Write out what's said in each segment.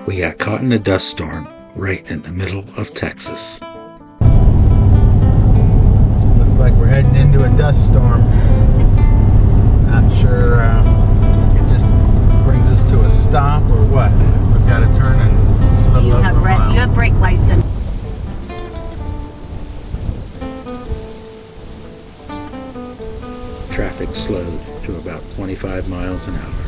We got caught in a dust storm right in the middle of Texas. Looks like we're heading into a dust storm. Not sure if this brings us to a stop or what. We've got to turn and a little over a mile. You have brake lights in. Traffic slowed to about 25 miles an hour.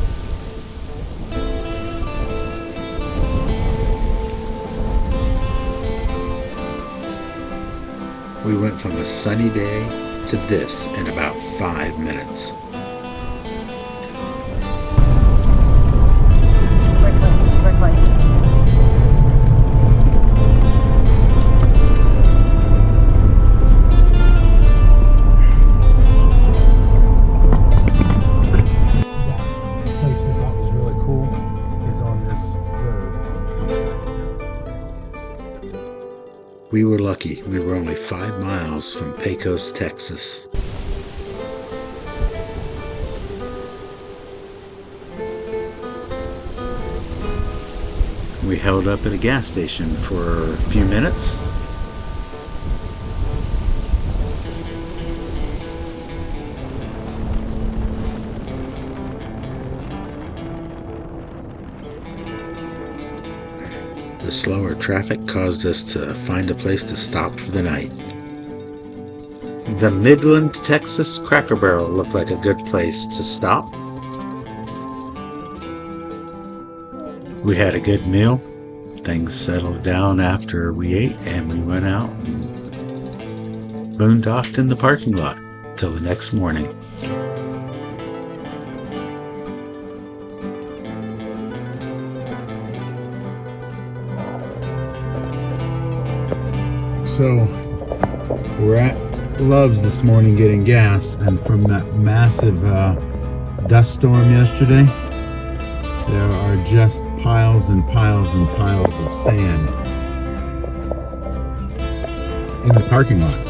We went from a sunny day to this in about 5 minutes. Brake lights. The place we thought was really cool is on this road. We were lucky. We were only 5 miles from Pecos, Texas. We held up at a gas station for a few minutes. The slower traffic caused us to find a place to stop for the night. The Midland, Texas Cracker Barrel looked like a good place to stop. We had a good meal. Things settled down after we ate, and we went out and boondocked in the parking lot till the next morning. So we're at Love's this morning getting gas, and from that massive dust storm yesterday, there are just piles and piles and piles of sand in the parking lot.